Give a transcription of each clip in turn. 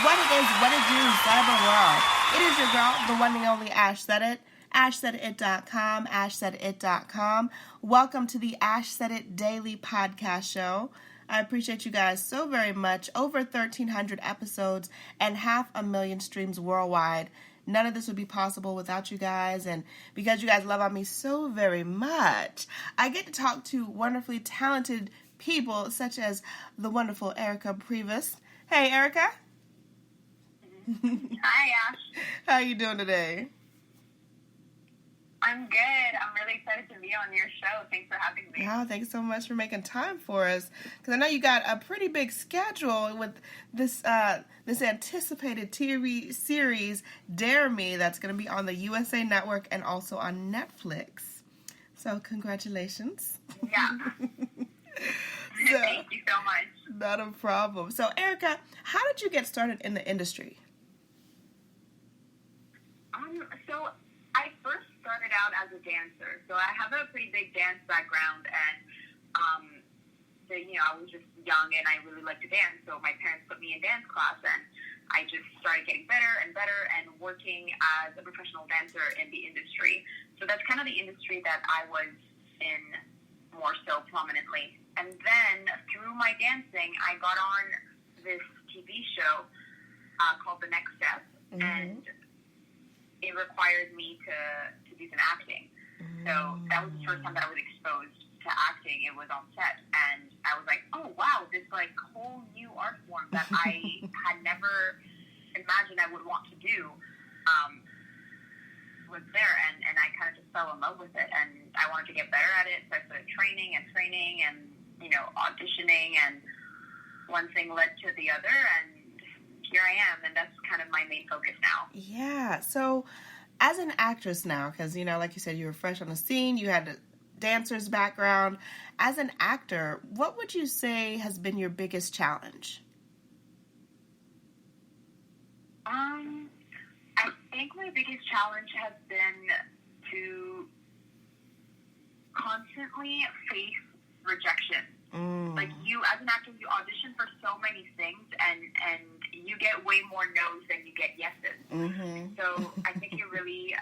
What it is, what it do, cyber world. It is your girl, the one and only Ash Said It. AshSaidIt.com, AshSaidIt.com. Welcome to the Ash Said It Daily Podcast Show. I appreciate you guys so very much. Over 1,300 episodes and 500,000 streams worldwide. None of this would be possible without you guys, and because you guys love on me so very much, I get to talk to wonderfully talented people such as the wonderful Erika Prevost. Hey, Erika. Hi, Ash. How are you doing today? I'm good. I'm really excited to be on your show. Thanks for having me. Oh, thanks so much for making time for us. Because I know you got a pretty big schedule with this this anticipated TV series, Dare Me, that's going to be on the USA Network and also on Netflix. So, congratulations. Yeah. Thank you so much. Not a problem. So, Erika, how did you get started in the industry? So I first started out as a dancer. So I have a pretty big dance background, and I was just young and I really liked to dance. So my parents put me in dance class, and I just started getting better and better and working as a professional dancer in the industry. So that's kind of the industry that I was in more so prominently. And then through my dancing, I got on this TV show called The Next Step, and it required me to do some acting. So that was the first time that I was exposed to acting. It was on set, and I was like, oh wow, this like whole new art form that I had never imagined I would want to do was there, and I kind of just fell in love with it, and I wanted to get better at it. So I started training and auditioning, and one thing led to the other, and here I am, and that's kind of my main focus now. Yeah, so as an actress now, because, like you said, you were fresh on the scene, you had a dancer's background. As an actor, what would you say has been your biggest challenge? I think my biggest challenge has been to constantly face rejection. Like you, as an actor, you audition for so many things, and you get way more no's than you get yeses. So I think it really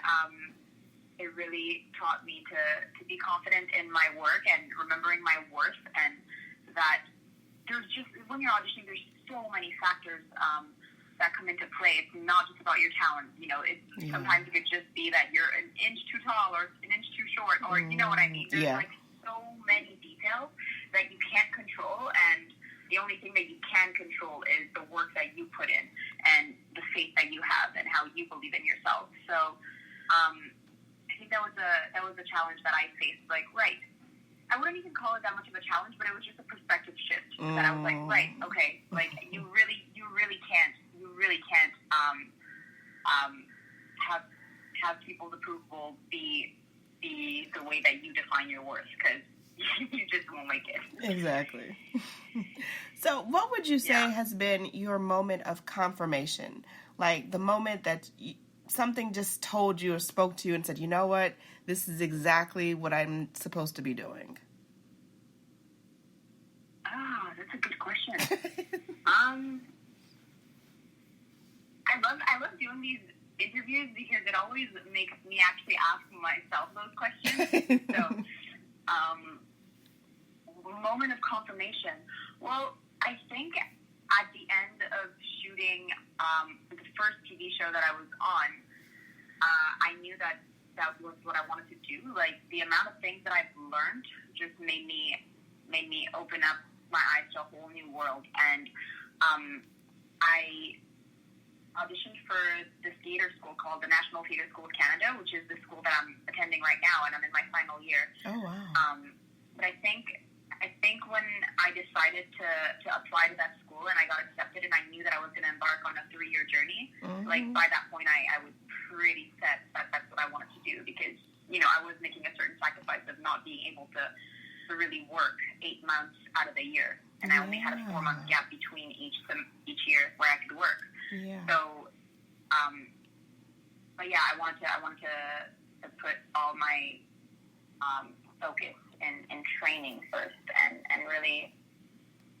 taught me to be confident in my work and remembering my worth, and that there's just, when you're auditioning, there's so many factors that come into play. It's not just about your talent. Sometimes it could just be that you're an inch too tall or an inch too short, or you know what I mean. There's like so many details that you can't control, and the only thing that you can control is the work that you put in and the faith that you have and how you believe in yourself. So I think that was a challenge that I faced. Like, right, I wouldn't even call it that much of a challenge, but it was just a perspective shift that I was like, right, okay, like you really can't have people's approval be the way that you define your worth, because you just won't make it. Exactly. So what would you say has been your moment of confirmation? Like the moment that something just told you or spoke to you and said, you know what, this is exactly what I'm supposed to be doing? Oh, that's a good question. I love doing these interviews because it always makes me actually ask myself those questions. So, moment of confirmation. Well, I think at the end of shooting the first TV show that I was on, I knew that was what I wanted to do. Like, the amount of things that I've learned just made me open up my eyes to a whole new world. And I auditioned for this theater school called the National Theater School of Canada, which is the school that I'm attending right now, and I'm in my final year. Oh, wow. But I think when I decided to apply to that school and I got accepted and I knew that I was going to embark on a 3-year journey, like by that point I was pretty set that that's what I wanted to do, because, I was making a certain sacrifice of not being able to really work 8 months out of the year. And I only had a 4-month gap between each year where I could work. Yeah. So, but yeah, I wanted to put all my focus in training first and really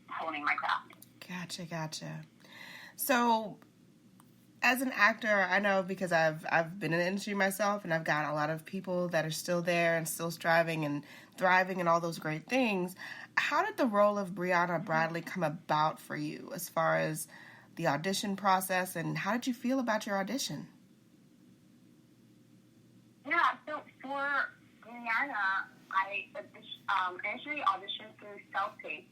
honing my craft. Gotcha. So, as an actor, I know because I've been in the industry myself, and I've got a lot of people that are still there and still striving and thriving and all those great things. How did the role of Brianna Bradley come about for you as far as the audition process, and how did you feel about your audition? Yeah, so for Brianna, I initially auditioned through self-tape,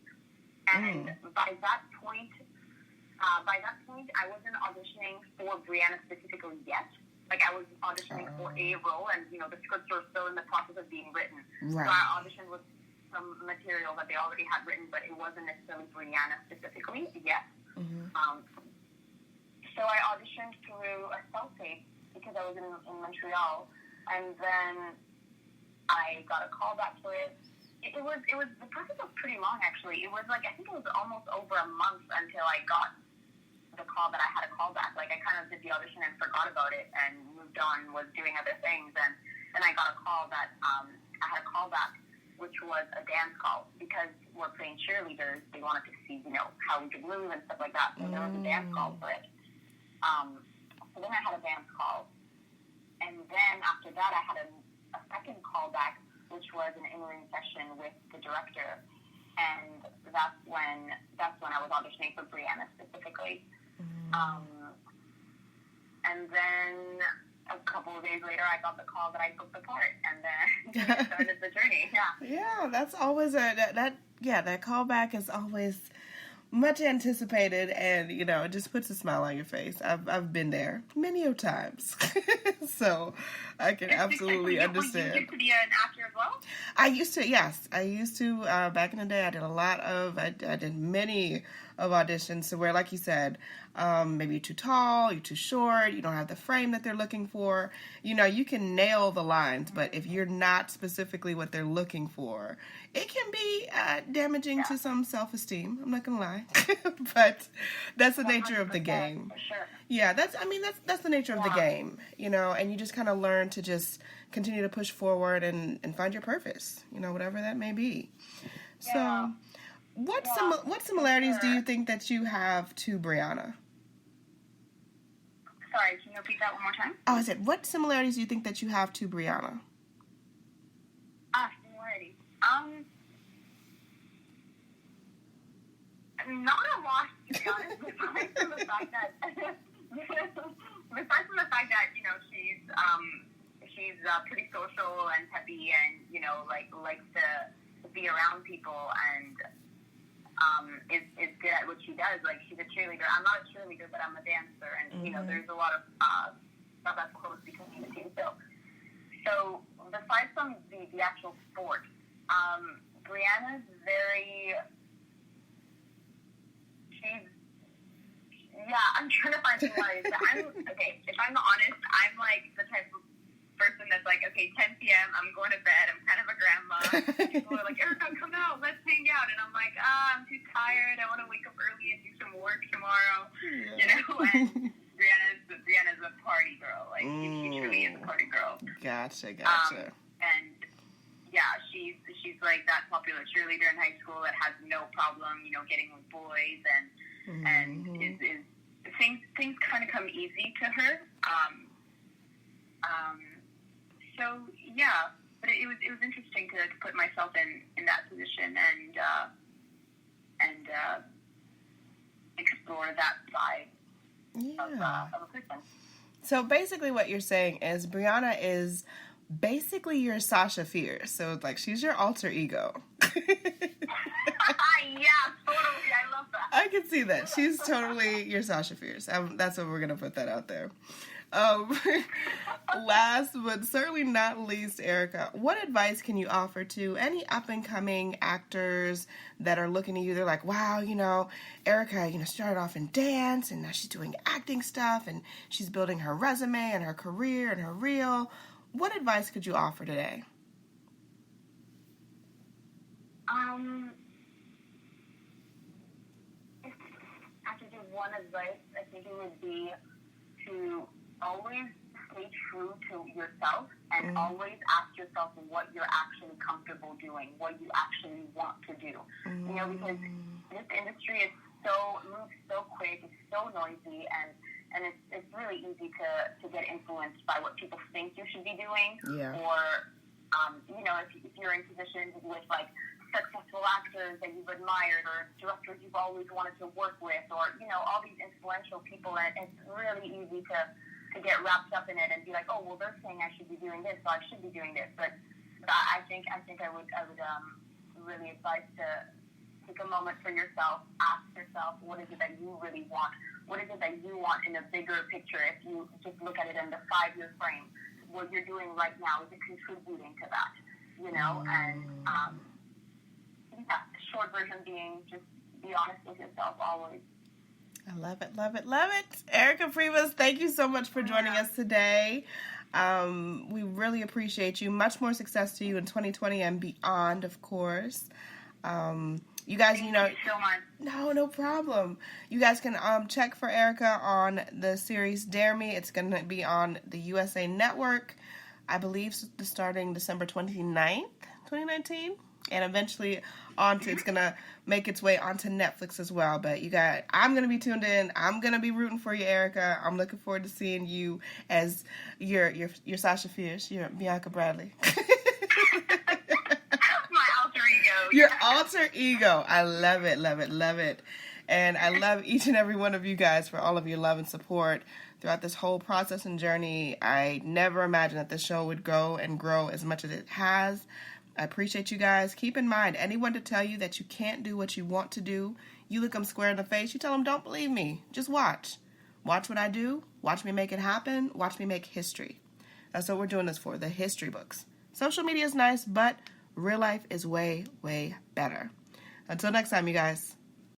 and by that point, I wasn't auditioning for Brianna specifically yet. Like, I was auditioning for a role, and, the scripts were still in the process of being written. Right. So I auditioned with some material that they already had written, but it wasn't necessarily Brianna specifically yet. So I auditioned through a self-tape because I was in Montreal, and then I got a call back for it. It was the process was pretty long, actually. It was like, I think it was almost over a month until I got the call that I had a call back. Like, I kind of did the audition and forgot about it and moved on, was doing other things, and then I got a call that I had a call back, which was a dance call, because we're playing cheerleaders. They wanted to see, how we could move and stuff like that. So there was a dance call for it. So then I had a dance call, and then after that I had a second call back, which was an in-ring session with the director, and that's when I was auditioning for Brianna specifically. And then a couple of days later, I got the call that I took the part, and then started the journey. Yeah, that's always that callback is always much anticipated, and it just puts a smile on your face. I've been there many a times, so I can absolutely understand. You used to be an actor as well? I used to, yes. I used to back in the day. I did I did many of auditions, so where, like you said, maybe you're too tall, you're too short, you don't have the frame that they're looking for. You can nail the lines, but if you're not specifically what they're looking for, it can be damaging to some self-esteem. I'm not gonna lie, but that's the nature of the game. For sure. Yeah, that's the nature of the game, and you just kind of learn to just continue to push forward and find your purpose, whatever that may be. Yeah. So, what similarities do you think that you have to Brianna? Sorry, can you repeat that one more time? Oh, I said, what similarities do you think that you have to Brianna? Similarities. Not a lot, to be honest, besides from the fact that, she's pretty social and peppy, and, likes to be around people, and is good at what she does. Like, she's a cheerleader. I'm not a cheerleader, but I'm a dancer, and, there's a lot of stuff that's close between the two. So besides from the actual sport, Brianna's I'm trying to find some ways. Okay, if I'm honest, I'm like the type of person that's like, okay, 10 p.m., I'm going to bed, I'm kind of a grandma. People are like, Erika, come out, let's hang out. And I'm like, I'm too tired, I want to wake up early and do some work tomorrow. And Brianna's a party girl. Like, she truly is a party girl. Gotcha. And yeah, she's like that popular cheerleader in high school that has no problem, getting with boys, and is things kind of come easy to her. So yeah, but it was interesting to put myself in that position and explore that side of a person. So basically, what you're saying is Brianna is basically your Sasha Fierce. So it's like she's your alter ego. Yeah, totally. I love that. I can see that. She's totally your Sasha Fierce. That's what we're going to put that out there. Last but certainly not least, Erika, what advice can you offer to any up-and-coming actors that are looking at you? They're like, wow, Erika, started off in dance, and now she's doing acting stuff, and she's building her resume and her career and her reel. What advice could you offer today? If I could give one advice, I think it would be to always stay true to yourself and always ask yourself what you're actually comfortable doing, what you actually want to do. Because this industry is moves so quick, it's so noisy, and it's really easy to get influenced by what people think you should be doing, or if you're in positions with like successful actors that you've admired or directors you've always wanted to work with, or all these influential people, and it's really easy to get wrapped up in it and be like, oh well, they're saying I should be doing this, so I should be doing this. But I think I would really advise to take a moment for yourself, ask yourself, what is it that you really want? What is it that you want in a bigger picture? If you just look at it in the 5-year frame, what you're doing right now, is it contributing to that? And short version being just be honest with yourself always. I love it, love it, love it. Erika Prevost, thank you so much for joining us today. We really appreciate you. Much more success to you in 2020 and beyond, of course. You guys, Thank you so much. No problem. You guys can check for Erika on the series Dare Me. It's going to be on the USA Network, I believe, starting December 29th, 2019. And eventually it's going to make its way onto Netflix as well. But I'm going to be tuned in. I'm going to be rooting for you, Erika. I'm looking forward to seeing you as your Sasha Fierce, your Bianca Bradley. My alter ego. Your alter ego. I love it, love it, love it. And I love each and every one of you guys for all of your love and support throughout this whole process and journey. I never imagined that this show would go and grow as much as it has. I appreciate you guys. Keep in mind, anyone to tell you that you can't do what you want to do, you look them square in the face, you tell them, don't believe me. Just watch. Watch what I do. Watch me make it happen. Watch me make history. That's what we're doing this for, the history books. Social media is nice, but real life is way, way better. Until next time, you guys.